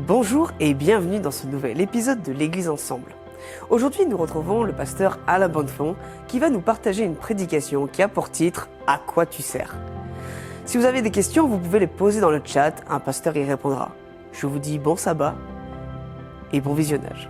Bonjour et bienvenue dans ce nouvel épisode de l'Église Ensemble. Aujourd'hui, nous retrouvons le pasteur Alain Bonnefond qui va nous partager une prédication qui a pour titre « À quoi tu sers ?» Si vous avez des questions, vous pouvez les poser dans le chat, un pasteur y répondra. Je vous dis bon sabbat et bon visionnage.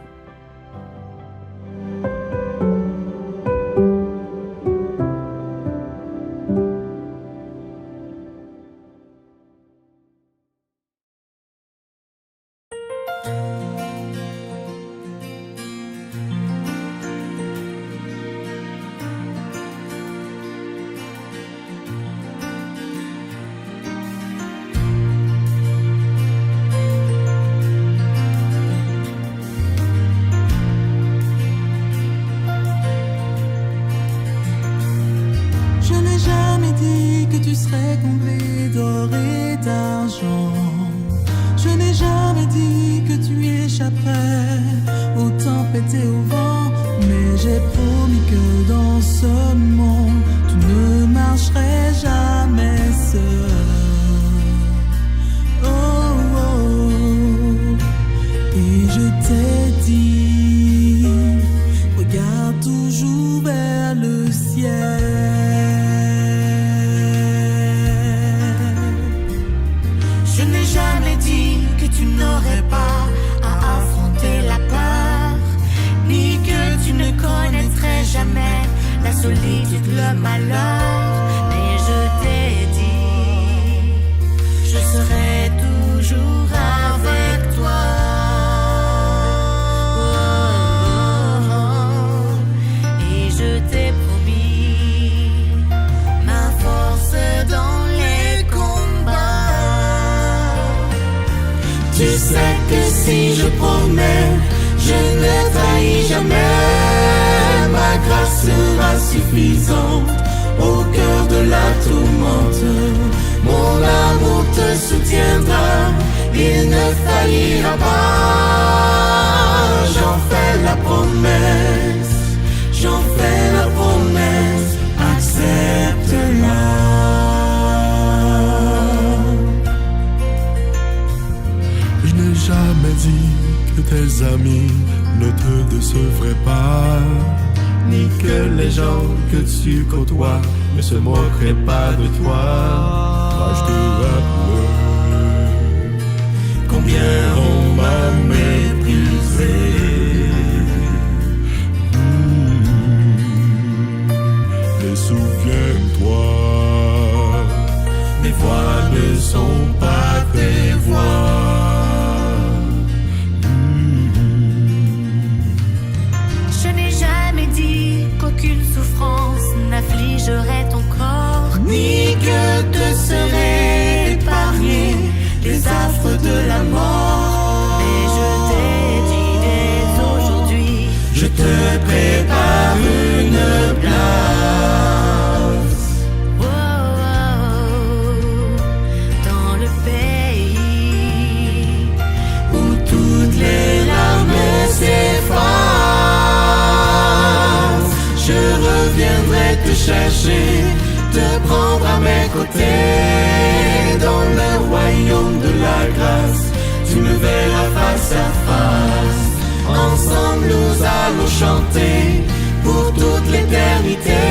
Tu serais comblé d'or et d'argent. Je n'ai jamais dit que tu échapperais aux tempêtes et au vent, mais j'ai promis que dans ce monde tu ne marcherais jamais seul. Oh, oh. Et je t'ai dit, regarde toujours vers le ciel. Tu n'aurais pas à affronter la peur, ni que tu ne connaîtrais jamais la solitude, le malheur. Mais je t'ai dit, je serai toujours avec toi. Oh, oh, oh. Et je t'ai promis ma force dans les combats. Tu sais que si je promets, je ne trahis jamais. Ma grâce sera suffisante au cœur de la tourmente. Mon amour te soutiendra, il ne faillira pas. J'en fais la promesse, j'en fais la promesse, accepte-la. Jamais dit que tes amis ne te décevraient pas, ni que les gens que tu côtoies ne se moqueraient pas de toi. Moi je te rappelle combien on m'a méprisé. Et souviens-toi, mes voix ne sont pas tes voix. Qu'aucune souffrance n'affligerait ton corps, ni que te seraient épargnés les affres de la mort. Et je t'ai dit dès aujourd'hui, je te prépare une place. Oh, oh, oh, dans le pays où toutes les larmes s'effacent. Je reviendrai te chercher, te prendre à mes côtés. Dans le royaume de la grâce, tu me verras face à face. Ensemble nous allons chanter pour toute l'éternité.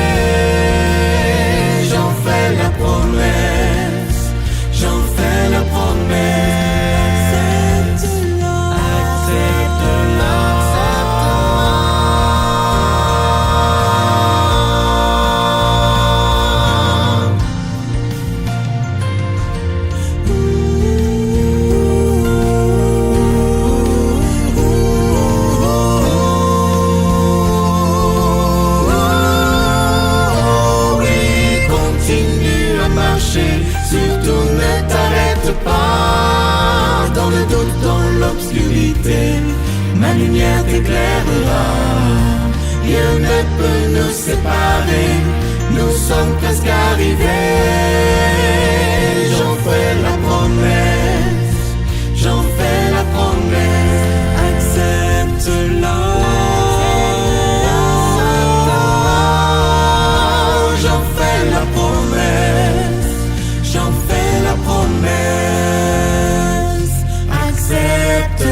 J'en fais la promesse, j'en fais la promesse. Surtout ne t'arrête pas. Dans le doute, dans l'obscurité, ma lumière t'éclairera. Rien ne peut nous séparer, nous sommes presque arrivés. J'en fais la promesse, j'en fais la promesse, accepte-la. J'en fais la promesse, j'en fais la promesse, accepte.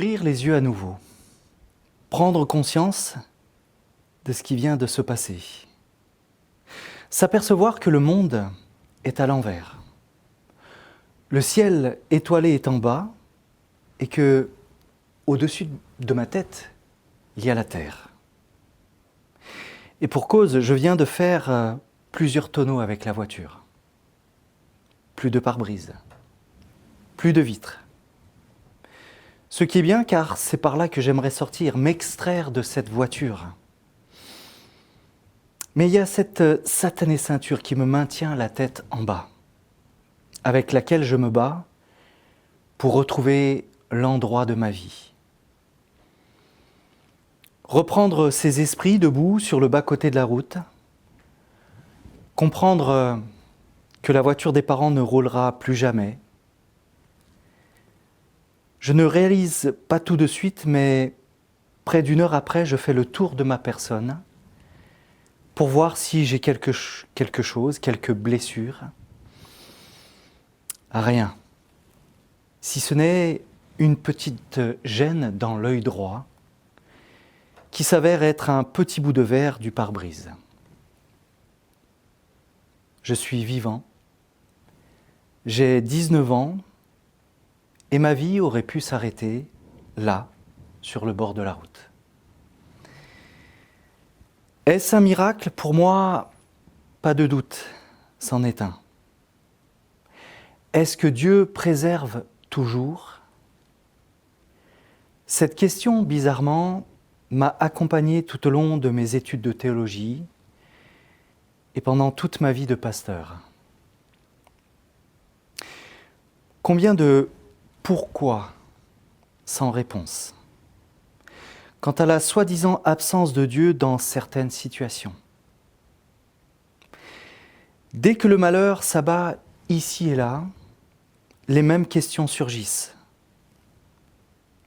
ouvrir les yeux à nouveau, prendre conscience de ce qui vient de se passer, s'apercevoir que le monde est à l'envers. Le ciel étoilé est en bas et que, au-dessus de ma tête, il y a la terre. Et pour cause, je viens de faire plusieurs tonneaux avec la voiture. Plus de pare-brise, plus de vitres. Ce qui est bien, car c'est par là que j'aimerais sortir, m'extraire de cette voiture. Mais il y a cette satanée ceinture qui me maintient la tête en bas, avec laquelle je me bats pour retrouver l'endroit de ma vie. Reprendre ces esprits debout sur le bas-côté de la route, comprendre que la voiture des parents ne roulera plus jamais. Je ne réalise pas tout de suite, mais près d'une heure après, je fais le tour de ma personne pour voir si j'ai quelque chose, quelques blessures. Rien. Si ce n'est une petite gêne dans l'œil droit qui s'avère être un petit bout de verre du pare-brise. Je suis vivant, j'ai 19 ans et ma vie aurait pu s'arrêter là, sur le bord de la route. Est-ce un miracle? Pour moi, pas de doute, c'en est un. Est-ce que Dieu préserve toujours? Cette question, bizarrement, m'a accompagné tout au long de mes études de théologie et pendant toute ma vie de pasteur. Combien de pourquoi sans réponse quant à la soi-disant absence de Dieu dans certaines situations. Dès que le malheur s'abat ici et là, les mêmes questions surgissent.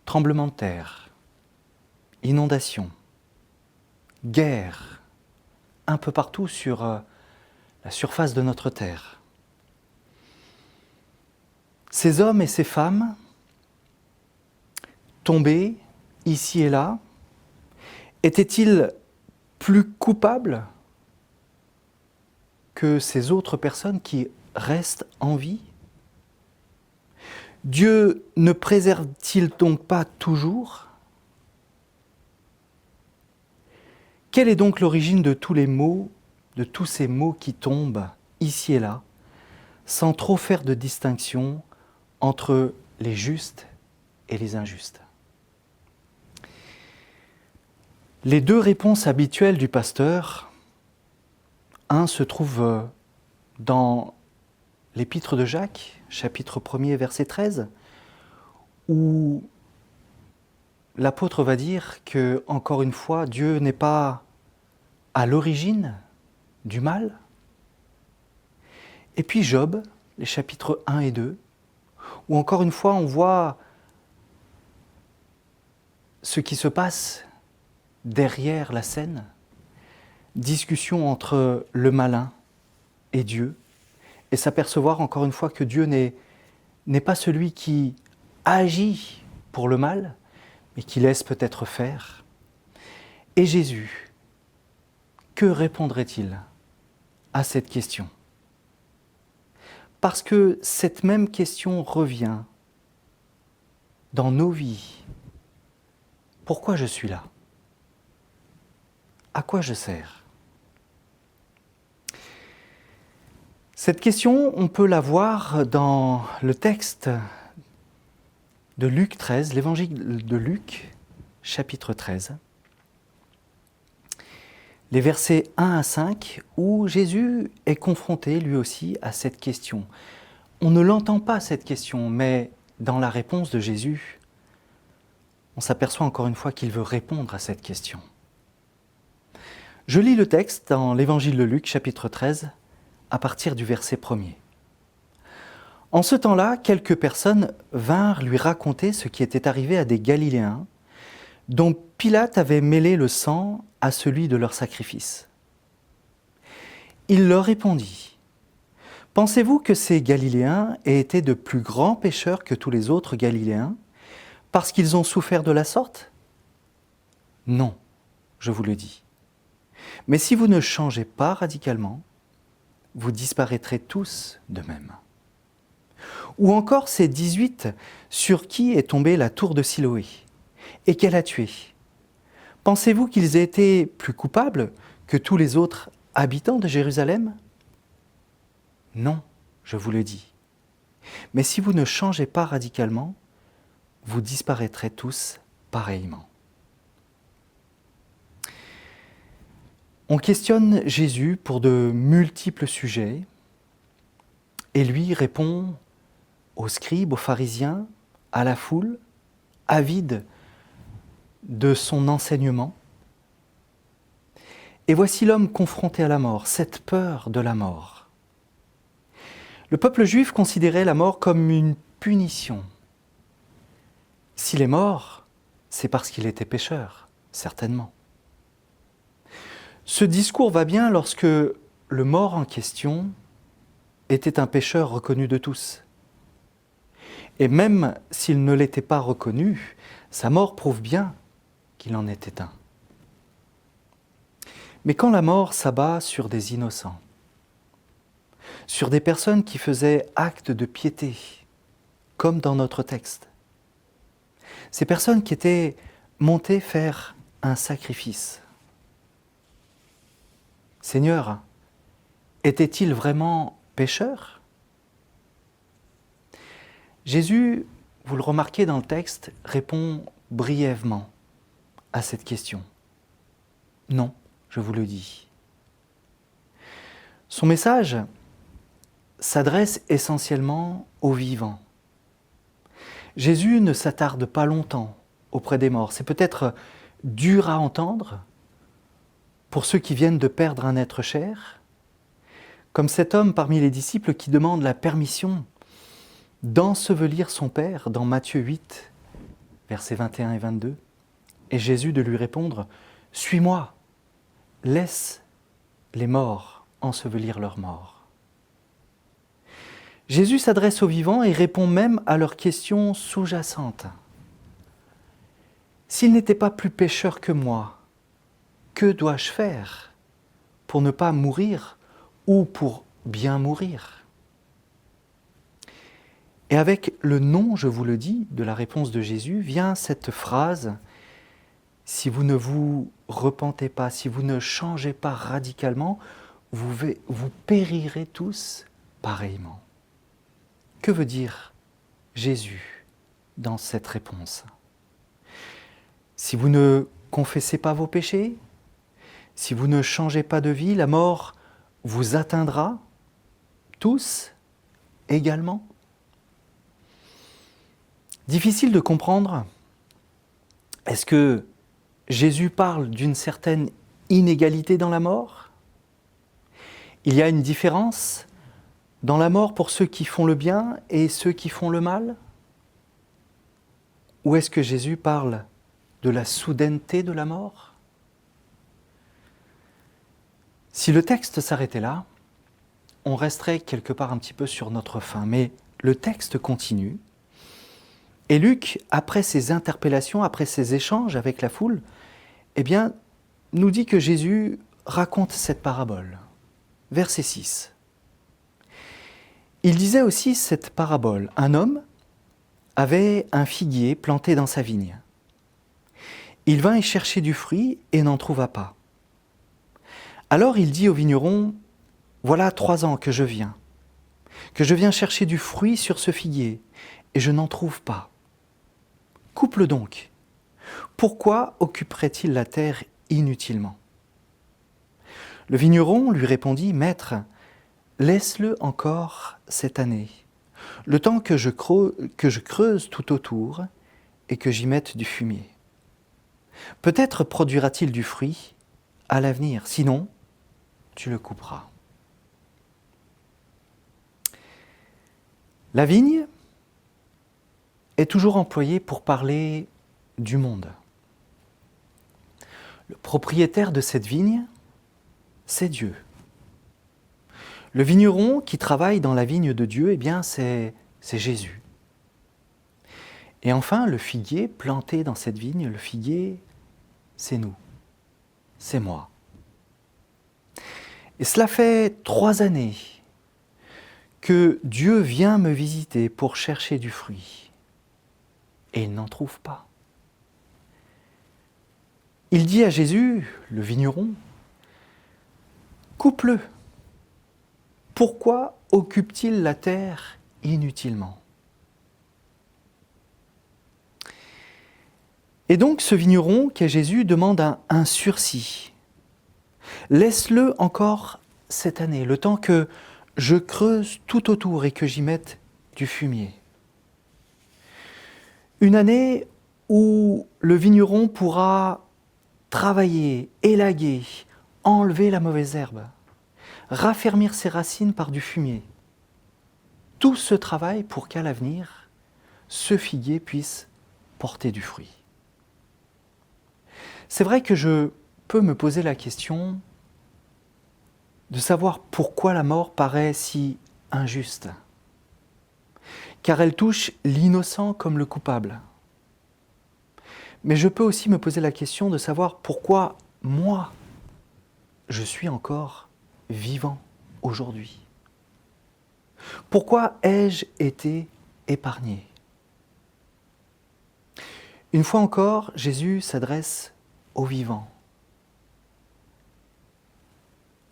Tremblement de terre, inondations, guerre, un peu partout sur la surface de notre terre. Ces hommes et ces femmes, tombés ici et là, étaient-ils plus coupables que ces autres personnes qui restent en vie? Dieu ne préserve-t-il donc pas toujours? Quelle est donc l'origine de tous les maux, de tous ces maux qui tombent ici et là, sans trop faire de distinction entre les justes et les injustes? Les deux réponses habituelles du pasteur, un se trouve dans l'épître de Jacques, chapitre 1er, verset 13, où l'apôtre va dire que, encore une fois, Dieu n'est pas à l'origine du mal. Et puis Job, les chapitres 1 et 2, où encore une fois on voit ce qui se passe derrière la scène, discussion entre le malin et Dieu, et s'apercevoir encore une fois que Dieu n'est pas celui qui agit pour le mal, mais qui laisse peut-être faire. Et Jésus, que répondrait-il à cette question? Parce que cette même question revient dans nos vies. Pourquoi je suis là? À quoi je sers? Cette question, on peut la voir dans le texte de Luc 13, l'évangile de Luc, chapitre 13, les versets 1 à 5, où Jésus est confronté lui aussi à cette question. On ne l'entend pas cette question, mais dans la réponse de Jésus, on s'aperçoit encore une fois qu'il veut répondre à cette question. Je lis le texte dans l'évangile de Luc, chapitre 13, à partir du verset 1er. En ce temps-là, quelques personnes vinrent lui raconter ce qui était arrivé à des Galiléens, dont Pilate avait mêlé le sang à celui de leur sacrifice. Il leur répondit : « Pensez-vous que ces Galiléens aient été de plus grands pécheurs que tous les autres Galiléens, parce qu'ils ont souffert de la sorte? Non, je vous le dis. Mais si vous ne changez pas radicalement, vous disparaîtrez tous de même. Ou encore ces 18 sur qui est tombée la tour de Siloé et qu'elle a tué. Pensez-vous qu'ils aient été plus coupables que tous les autres habitants de Jérusalem? Non, je vous le dis. Mais si vous ne changez pas radicalement, vous disparaîtrez tous pareillement. On questionne Jésus pour de multiples sujets et lui répond aux scribes, aux pharisiens, à la foule, avide de son enseignement. Et voici l'homme confronté à la mort, cette peur de la mort. Le peuple juif considérait la mort comme une punition. S'il est mort, c'est parce qu'il était pécheur, certainement. Ce discours va bien lorsque le mort en question était un pécheur reconnu de tous. Et même s'il ne l'était pas reconnu, sa mort prouve bien qu'il en était un. Mais quand la mort s'abat sur des innocents, sur des personnes qui faisaient acte de piété, comme dans notre texte, ces personnes qui étaient montées faire un sacrifice, Seigneur, était-il vraiment pécheur? Jésus, vous le remarquez dans le texte, répond brièvement à cette question. Non, je vous le dis. Son message s'adresse essentiellement aux vivants. Jésus ne s'attarde pas longtemps auprès des morts. C'est peut-être dur à entendre pour ceux qui viennent de perdre un être cher, comme cet homme parmi les disciples qui demande la permission d'ensevelir son Père dans Matthieu 8, versets 21 et 22, et Jésus de lui répondre « Suis-moi, laisse les morts ensevelir leurs morts ». Jésus s'adresse aux vivants et répond même à leurs questions sous-jacentes. « S'il n'était pas plus pécheur que moi, que dois-je faire pour ne pas mourir ou pour bien mourir ?» Et avec le « non », je vous le dis, de la réponse de Jésus, vient cette phrase « Si vous ne vous repentez pas, si vous ne changez pas radicalement, vous périrez tous pareillement. » Que veut dire Jésus dans cette réponse? Si vous ne confessez pas vos péchés, si vous ne changez pas de vie, la mort vous atteindra tous également. Difficile de comprendre. Est-ce que Jésus parle d'une certaine inégalité dans la mort? Il y a une différence dans la mort pour ceux qui font le bien et ceux qui font le mal? Ou est-ce que Jésus parle de la soudaineté de la mort? Si le texte s'arrêtait là, on resterait quelque part un petit peu sur notre faim. Mais le texte continue. Et Luc, après ses interpellations, après ses échanges avec la foule, eh bien, nous dit que Jésus raconte cette parabole. Verset 6. Il disait aussi cette parabole. Un homme avait un figuier planté dans sa vigne. Il vint y chercher du fruit et n'en trouva pas. Alors il dit au vigneron, « Voilà 3 ans que je viens chercher du fruit sur ce figuier, et je n'en trouve pas. Coupe-le donc. Pourquoi occuperait-il la terre inutilement ?» Le vigneron lui répondit, « Maître, laisse-le encore cette année, le temps que je creuse tout autour et que j'y mette du fumier. Peut-être produira-t-il du fruit à l'avenir, sinon tu le couperas. » La vigne est toujours employée pour parler du monde. Le propriétaire de cette vigne, c'est Dieu. Le vigneron qui travaille dans la vigne de Dieu, eh bien, c'est Jésus. Et enfin, le figuier planté dans cette vigne, le figuier, c'est nous, c'est moi. Et cela fait 3 années que Dieu vient me visiter pour chercher du fruit. Et il n'en trouve pas. Il dit à Jésus, le vigneron, « Coupe-le. Pourquoi occupe-t-il la terre inutilement ?» Et donc ce vigneron, qui est Jésus, demande un sursis. Laisse-le encore cette année, le temps que je creuse tout autour et que j'y mette du fumier. Une année où le vigneron pourra travailler, élaguer, enlever la mauvaise herbe, raffermir ses racines par du fumier. Tout ce travail pour qu'à l'avenir, ce figuier puisse porter du fruit. C'est vrai que je peux me poser la question de savoir pourquoi la mort paraît si injuste, car elle touche l'innocent comme le coupable. Mais je peux aussi me poser la question de savoir pourquoi moi, je suis encore vivant aujourd'hui. Pourquoi ai-je été épargné ? Une fois encore, Jésus s'adresse aux vivants.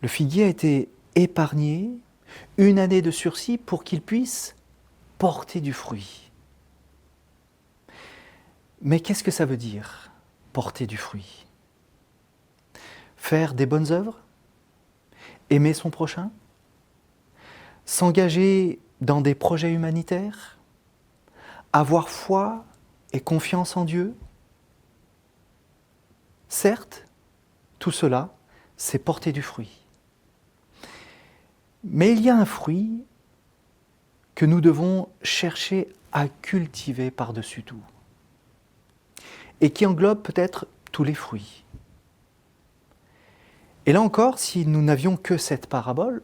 Le figuier a été épargné, 1 année de sursis pour qu'il puisse porter du fruit. Mais qu'est-ce que ça veut dire, porter du fruit ? Faire des bonnes œuvres ? Aimer son prochain ? S'engager dans des projets humanitaires ? Avoir foi et confiance en Dieu ? Certes, tout cela, c'est porter du fruit. Mais il y a un fruit que nous devons chercher à cultiver par-dessus tout, et qui englobe peut-être tous les fruits. Et là encore, si nous n'avions que cette parabole,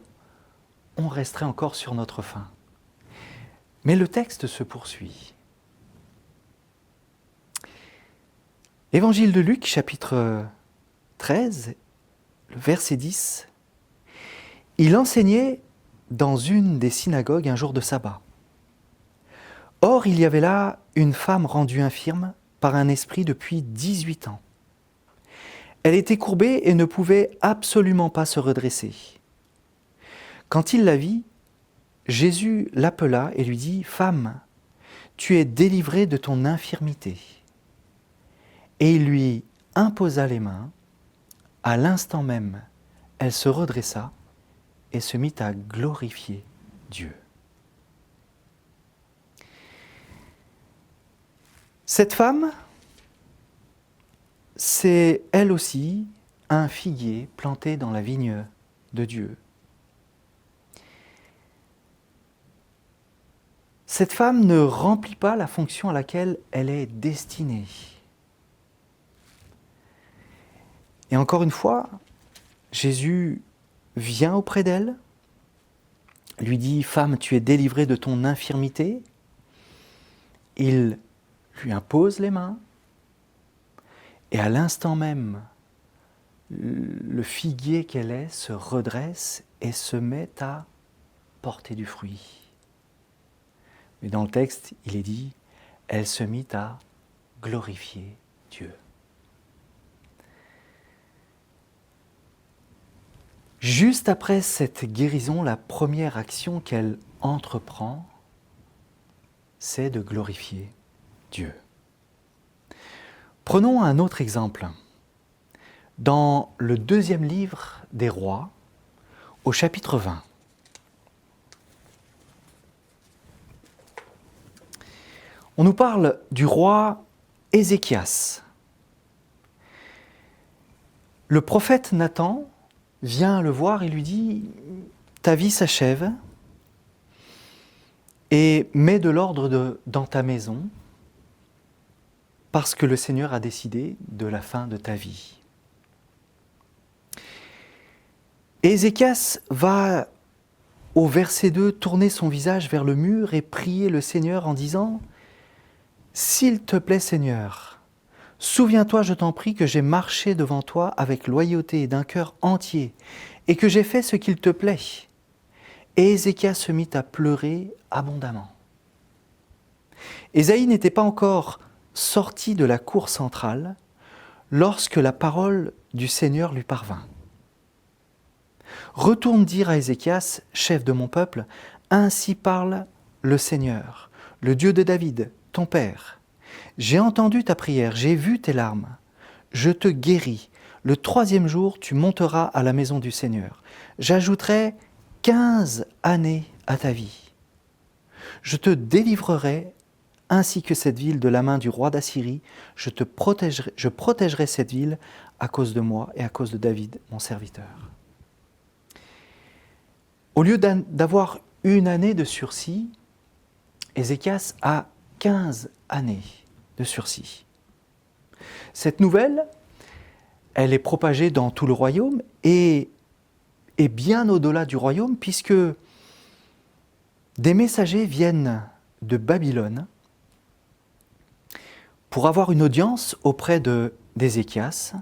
on resterait encore sur notre faim. Mais le texte se poursuit. Évangile de Luc, chapitre 13, le verset 10. Il enseignait dans une des synagogues un jour de sabbat. Or, il y avait là une femme rendue infirme par un esprit depuis 18 ans. Elle était courbée et ne pouvait absolument pas se redresser. Quand il la vit, Jésus l'appela et lui dit « Femme, tu es délivrée de ton infirmité. » Et il lui imposa les mains. À l'instant même, elle se redressa et se mit à glorifier Dieu. Cette femme, c'est elle aussi un figuier planté dans la vigne de Dieu. Cette femme ne remplit pas la fonction à laquelle elle est destinée. Et encore une fois, Jésus vient auprès d'elle, lui dit « Femme, tu es délivrée de ton infirmité ». Il lui impose les mains, et à l'instant même, le figuier qu'elle est se redresse et se met à porter du fruit. Mais dans le texte, il est dit « Elle se mit à glorifier Dieu ». Juste après cette guérison, la première action qu'elle entreprend, c'est de glorifier Dieu. Prenons un autre exemple. Dans le 2e livre des Rois, au chapitre 20, on nous parle du roi Ézéchias. Le prophète Nathan vient le voir et lui dit « Ta vie s'achève et mets de l'ordre dans ta maison parce que le Seigneur a décidé de la fin de ta vie. » Ézéchias va, au verset 2, tourner son visage vers le mur et prier le Seigneur en disant S'il te plaît, Seigneur, souviens-toi, je t'en prie, que j'ai marché devant toi avec loyauté et d'un cœur entier, et que j'ai fait ce qu'il te plaît. » Et Ézéchias se mit à pleurer abondamment. Ésaïe n'était pas encore sorti de la cour centrale lorsque la parole du Seigneur lui parvint. « Retourne dire à Ézéchias, chef de mon peuple, ainsi parle le Seigneur, le Dieu de David, ton père. J'ai entendu ta prière, j'ai vu tes larmes. Je te guéris. Le 3e jour, tu monteras à la maison du Seigneur. J'ajouterai 15 années à ta vie. Je te délivrerai ainsi que cette ville de la main du roi d'Assyrie. Je protégerai cette ville à cause de moi et à cause de David, mon serviteur. » Au lieu d'avoir 1 année de sursis, Ézéchias a 15 années de sursis. Cette nouvelle, elle est propagée dans tout le royaume et bien au-delà du royaume, puisque des messagers viennent de Babylone pour avoir une audience auprès d'Ézéchias.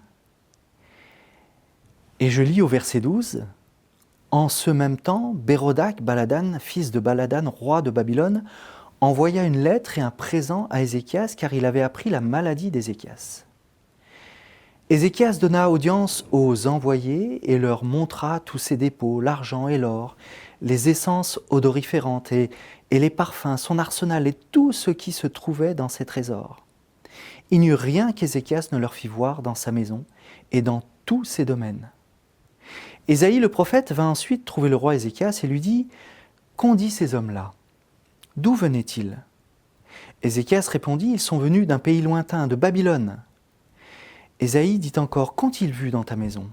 Et je lis au verset 12, « En ce même temps, Bérodac, Baladan, fils de Baladan, roi de Babylone, envoya une lettre et un présent à Ézéchias, car il avait appris la maladie d'Ézéchias. Ézéchias donna audience aux envoyés et leur montra tous ses dépôts, l'argent et l'or, les essences odoriférantes et les parfums, son arsenal et tout ce qui se trouvait dans ses trésors. Il n'y eut rien qu'Ézéchias ne leur fit voir dans sa maison et dans tous ses domaines. Ésaïe le prophète vint ensuite trouver le roi Ézéchias et lui dit « Qu'ont dit ces hommes-là ? D'où venaient-ils » Ézéchias répondit « Ils sont venus d'un pays lointain, de Babylone. » Ésaïe dit encore « Qu'ont-ils vu dans ta maison »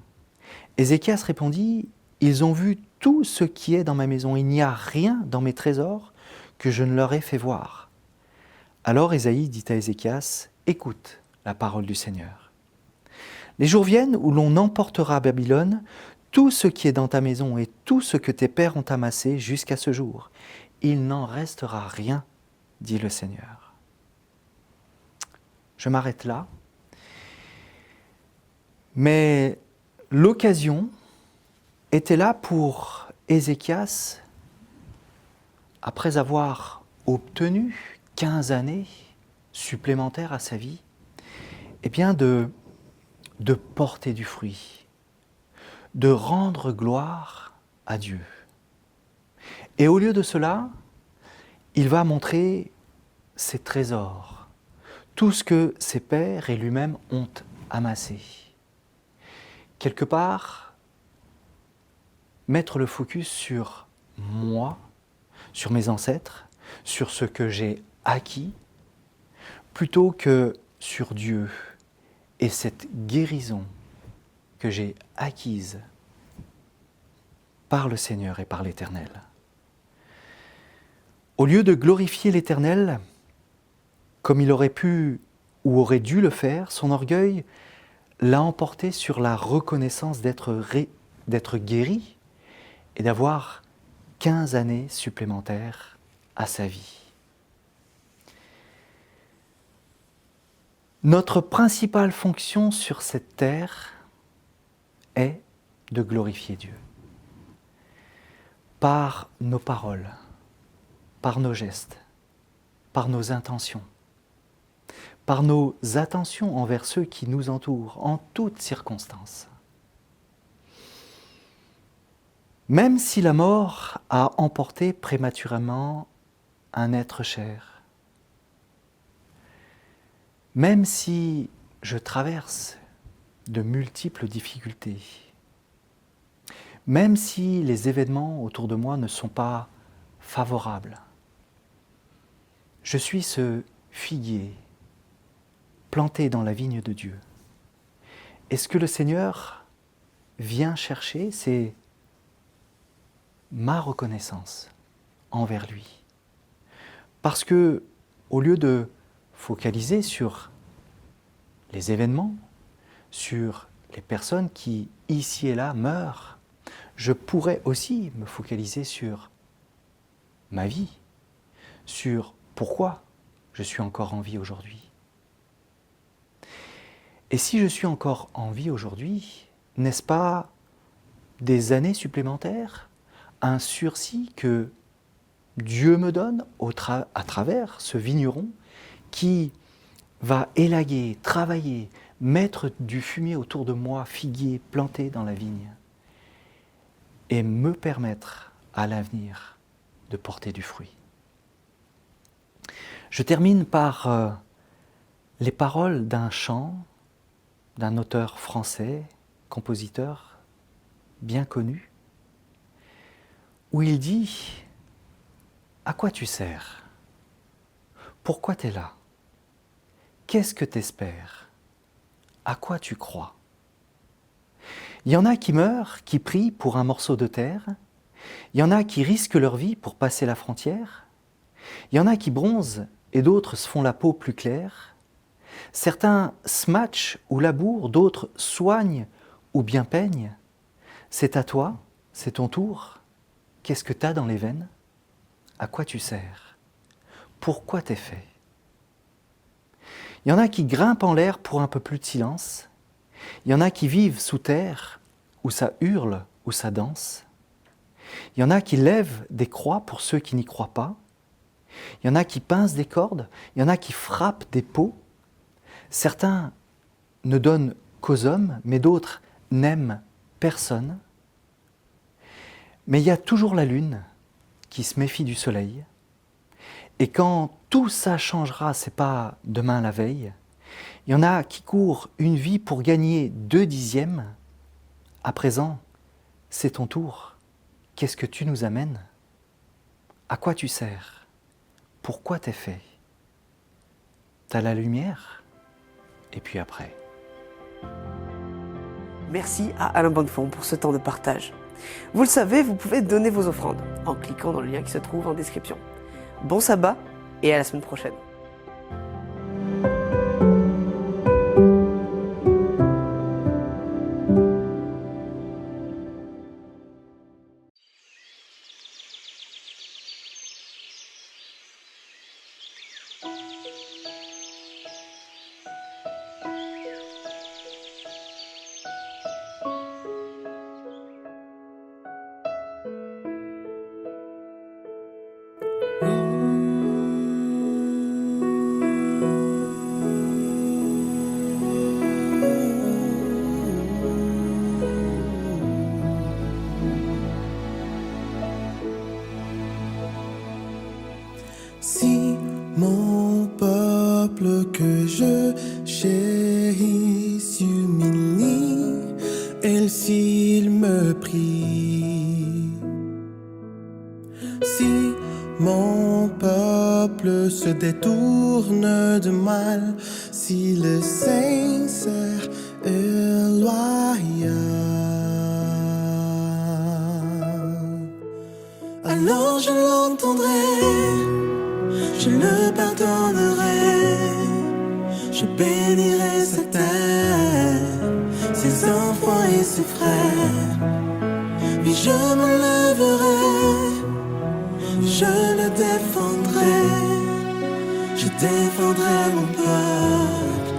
Ézéchias répondit « Ils ont vu tout ce qui est dans ma maison. Il n'y a rien dans mes trésors que je ne leur ai fait voir. » Alors Ésaïe dit à Ézéchias « Écoute la parole du Seigneur. Les jours viennent où l'on emportera à Babylone tout ce qui est dans ta maison et tout ce que tes pères ont amassé jusqu'à ce jour. Il n'en restera rien, dit le Seigneur. » Je m'arrête là. Mais l'occasion était là pour Ézéchias, après avoir obtenu 15 années supplémentaires à sa vie, eh bien de porter du fruit, de rendre gloire à Dieu. Et au lieu de cela, il va montrer ses trésors, tout ce que ses pères et lui-même ont amassé. Quelque part, mettre le focus sur moi, sur mes ancêtres, sur ce que j'ai acquis, plutôt que sur Dieu et cette guérison que j'ai acquise par le Seigneur et par l'Éternel. Au lieu de glorifier l'Éternel, comme il aurait pu ou aurait dû le faire, son orgueil l'a emporté sur la reconnaissance d'être guéri et d'avoir 15 années supplémentaires à sa vie. Notre principale fonction sur cette terre est de glorifier Dieu. Par nos paroles, par nos gestes, par nos intentions, par nos attentions envers ceux qui nous entourent en toutes circonstances. Même si la mort a emporté prématurément un être cher, même si je traverse de multiples difficultés, même si les événements autour de moi ne sont pas favorables, je suis ce figuier planté dans la vigne de Dieu. Et ce que le Seigneur vient chercher, c'est ma reconnaissance envers lui. Parce que, au lieu de focaliser sur les événements, sur les personnes qui, ici et là, meurent, je pourrais aussi me focaliser sur ma vie, sur pourquoi je suis encore en vie aujourd'hui? Et si je suis encore en vie aujourd'hui, n'est-ce pas des années supplémentaires, un sursis que Dieu me donne à travers ce vigneron qui va élaguer, travailler, mettre du fumier autour de moi, figuier, planté dans la vigne, et me permettre à l'avenir de porter du fruit. Je termine par les paroles d'un chant d'un auteur français, compositeur bien connu, où il dit « À quoi tu sers? Pourquoi tu es là? Qu'est-ce que tu espères? À quoi tu crois ?» Il y en a qui meurent, qui prient pour un morceau de terre. Il y en a qui risquent leur vie pour passer la frontière. Il y en a qui bronzent et d'autres se font la peau plus claire. Certains se matchent ou labourent, d'autres soignent ou bien peignent. C'est à toi, c'est ton tour. Qu'est-ce que t'as dans les veines? À quoi tu sers? Pourquoi t'es fait? Il y en a qui grimpent en l'air pour un peu plus de silence. Il y en a qui vivent sous terre, où ça hurle, où ça danse. Il y en a qui lèvent des croix pour ceux qui n'y croient pas. Il y en a qui pincent des cordes, il y en a qui frappent des pots. Certains ne donnent qu'aux hommes, mais d'autres n'aiment personne. Mais il y a toujours la lune qui se méfie du soleil. Et quand tout ça changera, c'est pas demain la veille. Il y en a qui courent une vie pour gagner 2 dixièmes. À présent, c'est ton tour. Qu'est-ce que tu nous amènes? À quoi tu sers? Pourquoi t'es fait? T'as la lumière? Et puis après. Merci à Alain Bonnefond pour ce temps de partage. Vous le savez, vous pouvez donner vos offrandes en cliquant dans le lien qui se trouve en description. Bon sabbat et à la semaine prochaine. Si mon peuple que je chéris s'humilie, et s'il me prie, si mon peuple se détourne de mal, si le sincère est loyal, alors je l'entendrai. Je le pardonnerai, je bénirai sa terre, ses enfants et ses frères. Puis je me lèverai, je le défendrai, je défendrai mon peuple,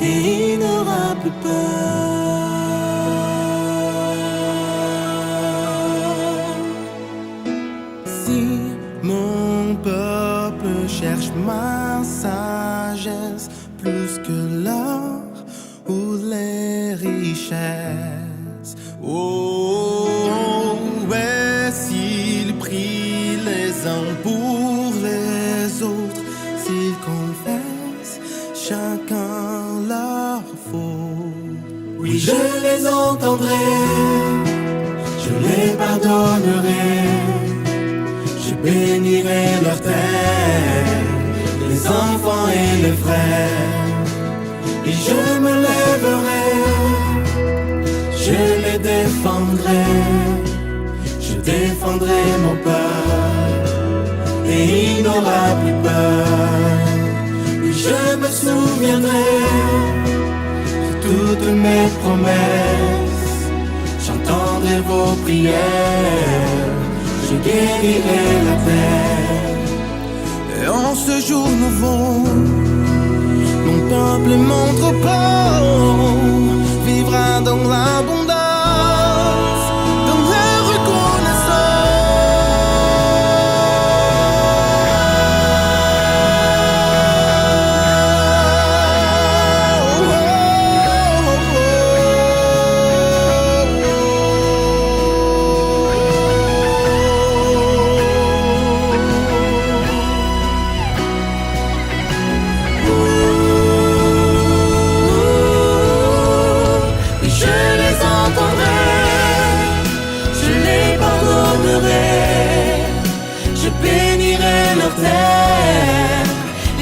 et il n'aura plus peur. Si mon peuple cherche ma sagesse plus que l'or ou les richesses. Oh, ouais, s'ils prient les uns pour les autres, s'ils confessent chacun leur faute. Oui, je les entendrai, je les pardonnerai. Je bénirai leur terre, les enfants et les frères. Et je me lèverai, je les défendrai. Je défendrai mon peuple, et il n'aura plus peur. Et je me souviendrai de toutes mes promesses. J'entendrai vos prières. Je guérirai la terre Et en ce jour nouveau, mon peuple et mon troupeau vivra dans l'abondance, dans la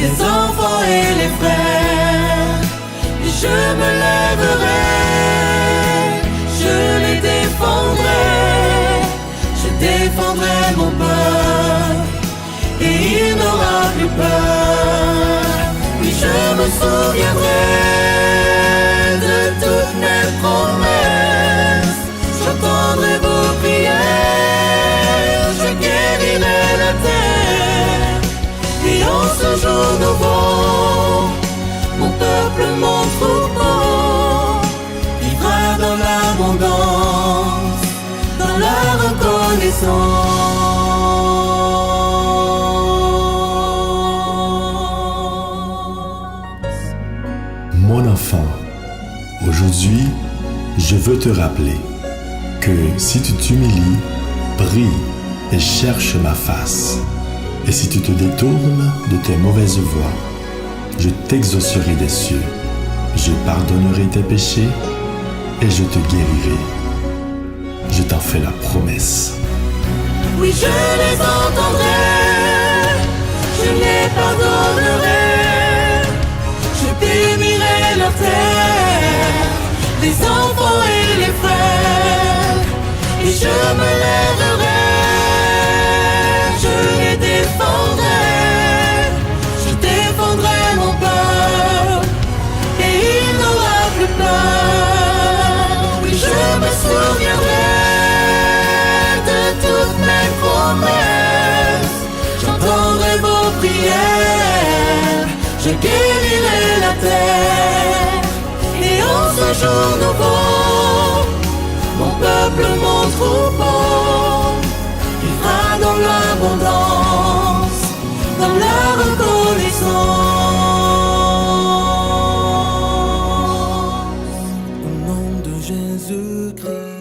les enfants et les frères, et je me lèverai, je les défendrai mon peuple, et il n'aura plus peur. Oui, je me souviendrai de toutes mes promesses, j'entendrai vos prières, je guérirai la terre. Et en ce jour nouveau, mon peuple, mon troupeau vivra dans l'abondance, dans la reconnaissance. Mon enfant, aujourd'hui, je veux te rappeler que si tu t'humilies, prie et cherche ma face, et si tu te détournes de tes mauvaises voies, je t'exaucerai des cieux, je pardonnerai tes péchés et je te guérirai. Je t'en fais la promesse. Oui, je les entendrai, je les pardonnerai, je bénirai leur terre, les enfants et les frères, et je me lèverai, je les défendrai, je défendrai mon peuple, et il n'aura plus peur. Oui, je me souviendrai de toutes mes promesses, j'entendrai vos prières, je guérirai la terre. Et en ce jour nouveau, mon peuple, mon troupeau vivra dans l'abondance, dans la reconnaissance. Au nom de Jésus-Christ.